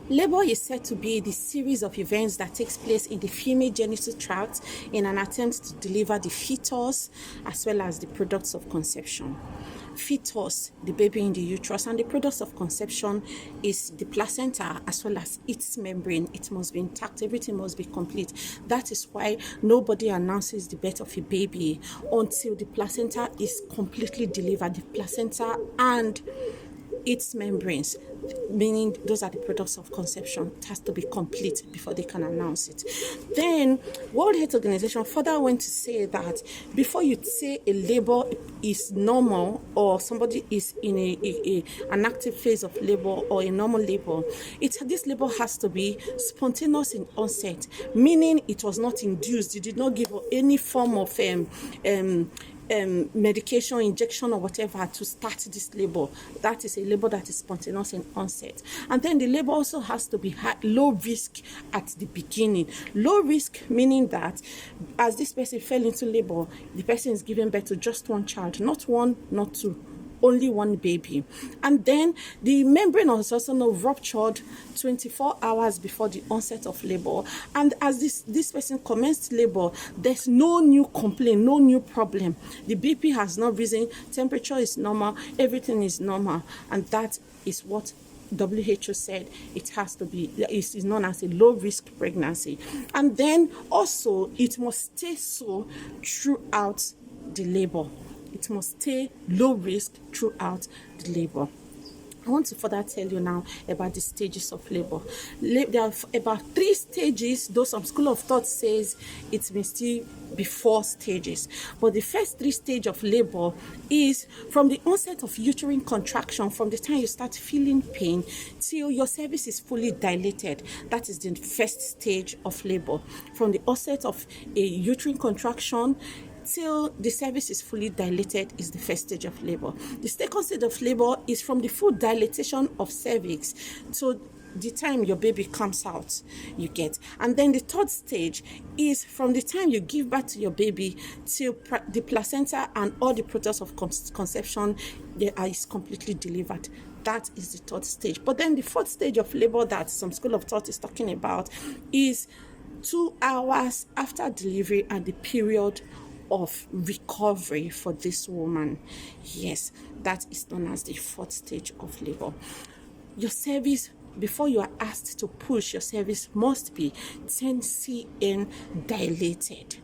Labor is said to be the series of events that takes place in the female genital tract in an attempt to deliver the fetus as well as the products of conception. Fetus, the baby in the uterus, and the products of conception is the placenta as well as its membrane. It must be intact, everything must be complete. That is why nobody announces the birth of a baby until the placenta is completely delivered. The placenta and its membranes, meaning those are the products of conception, it has to be complete before they can announce it. Then World Health Organization further went to say that before you say a labor is normal or somebody is in an active phase of labor or a normal labor, this labor has to be spontaneous in onset, meaning it was not induced. You did not give any form of medication, injection, or whatever to start this labor. That is a labor that is spontaneous in onset. And then the labor also has to be low risk at the beginning. Low risk meaning that as this person fell into labor, the person is giving birth to just one child, not one, not two, only one baby. And then the membrane was also not ruptured 24 hours before the onset of labor. And as this person commenced labor, there's no new complaint, no new problem. The BP has not risen, temperature is normal, everything is normal. And that is what WHO said it has to be. It is known as a low-risk pregnancy. And then also it must stay so throughout the labor. It must stay low risk throughout the labor. I want to further tell you now about the stages of labor. There are about 3 stages, though some school of thought says it may still be 4 stages. But the first 3 stages of labor is from the onset of uterine contraction, from the time you start feeling pain till your cervix is fully dilated. That is the first stage of labor. From the onset of a uterine contraction till the cervix is fully dilated is the first stage of labor. The second stage of labor is from the full dilatation of cervix to the time your baby comes out, you get. And then the third stage is from the time you give birth to your baby till the placenta and all the products of conception is completely delivered. That is the third stage. But then the fourth stage of labor that some school of thought is talking about is 2 hours after delivery and the period of recovery for this woman. Yes, that is known as the fourth stage of labor. Your cervix, before you are asked to push, your cervix must be 10 cm dilated.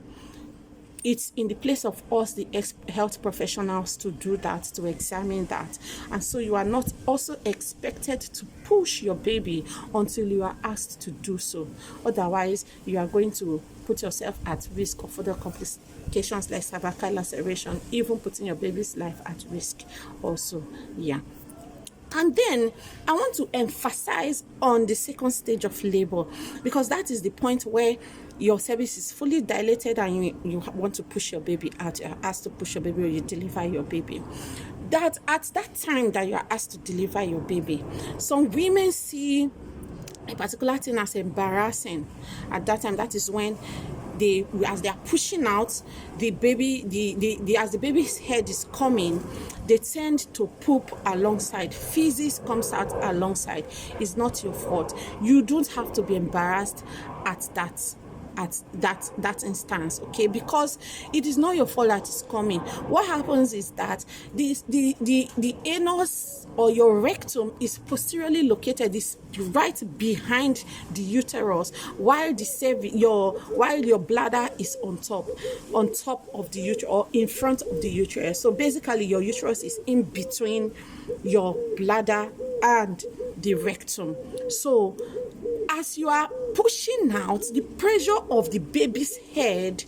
It's in the place of us, the health professionals, to do that, to examine that. And so you are not also expected to push your baby until you are asked to do so. Otherwise, you are going to put yourself at risk of further complications like cervical laceration, even putting your baby's life at risk also. Yeah. And then I want to emphasize on the second stage of labor, because that is the point where your cervix is fully dilated and you want to push your baby out. You're asked to push your baby or you deliver your baby. That at that time that you are asked to deliver your baby, some women see a particular thing as embarrassing. At that time, that is when as they are pushing out the baby, as the baby's head is coming, they tend to poop alongside. Feces comes out alongside. It's not your fault. You don't have to be embarrassed at that instance, okay? Because it is not your fault that it's coming. What happens is that the anus or your rectum is posteriorly located, is right behind the uterus, while your bladder is on top of the uterus or in front of the uterus. So basically your uterus is in between your bladder and the rectum. So as you are pushing out, the pressure of the baby's head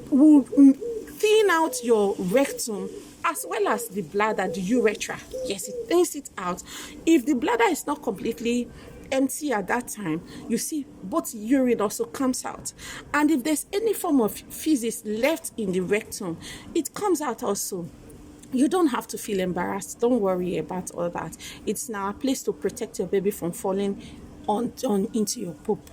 will thin out your rectum as well as the bladder, the urethra. Yes, it thins it out. If the bladder is not completely empty at that time, you see both urine also comes out. And if there's any form of feces left in the rectum, it comes out also. You don't have to feel embarrassed. Don't worry about all that. It's now a place to protect your baby from falling on into your poop.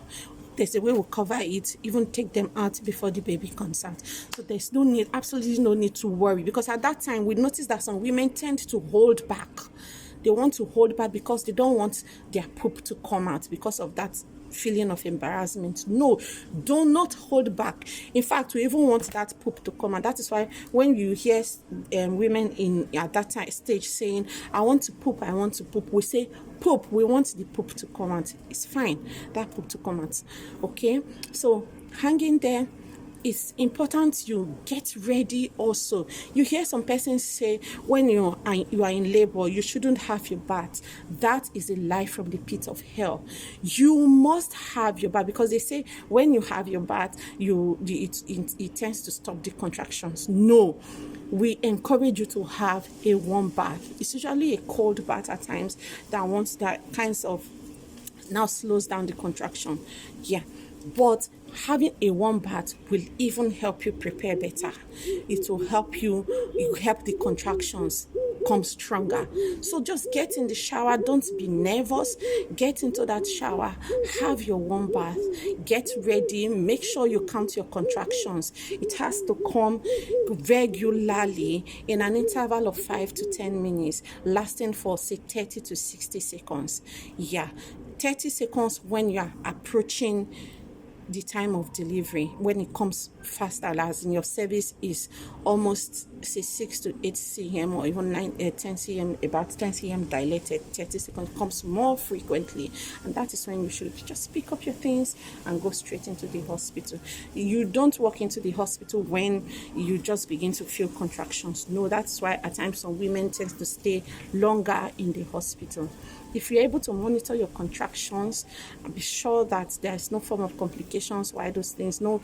There's a way we'll cover it, even take them out before the baby comes out. So there's no need, absolutely no need to worry, because at that time we notice that some women tend to hold back. they want to hold back because they don't want their poop to come out because of that feeling of embarrassment. No, do not hold back. In fact, we even want that poop to come, and that is why when you hear women in at that stage saying, I want to poop, we say poop, we want the poop to come out. It's fine, that poop to come out. Okay, so hanging there, it's important you get ready also. You hear some persons say when you are in labor, you shouldn't have your bath. That is a lie from the pit of hell. You must have your bath, because they say when you have your bath, it tends to stop the contractions. No, we encourage you to have a warm bath. It's usually a cold bath at times that kinds of now slows down the contraction. Yeah, but having a warm bath will even help you prepare better. It will help the contractions come stronger. So just get in the shower. Don't be nervous. Get into that shower. Have your warm bath. Get ready. Make sure you count your contractions. It has to come regularly in an interval of 5 to 10 minutes, lasting for say 30 to 60 seconds. Yeah, 30 seconds when you are approaching the time of delivery, when it comes faster, as in your service is almost say 6 to 8 cm or even 10 cm, about 10 cm dilated, 30 seconds comes more frequently, and that is when you should just pick up your things and go straight into the hospital. You don't walk into the hospital when you just begin to feel contractions. No, that's why at times some women tend to stay longer in the hospital. If you're able to monitor your contractions and be sure that there's no form of complications, why those things, no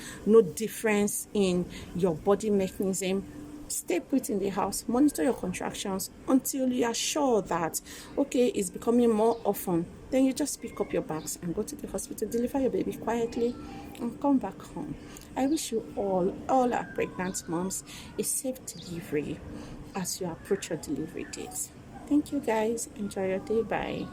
difference in your body mechanism, stay put in the house, monitor your contractions until you are sure that, okay, it's becoming more often. Then you just pick up your bags and go to the hospital, deliver your baby quietly, and come back home. I wish you all our pregnant moms, a safe delivery as you approach your delivery date. Thank you guys. Enjoy your day. Bye.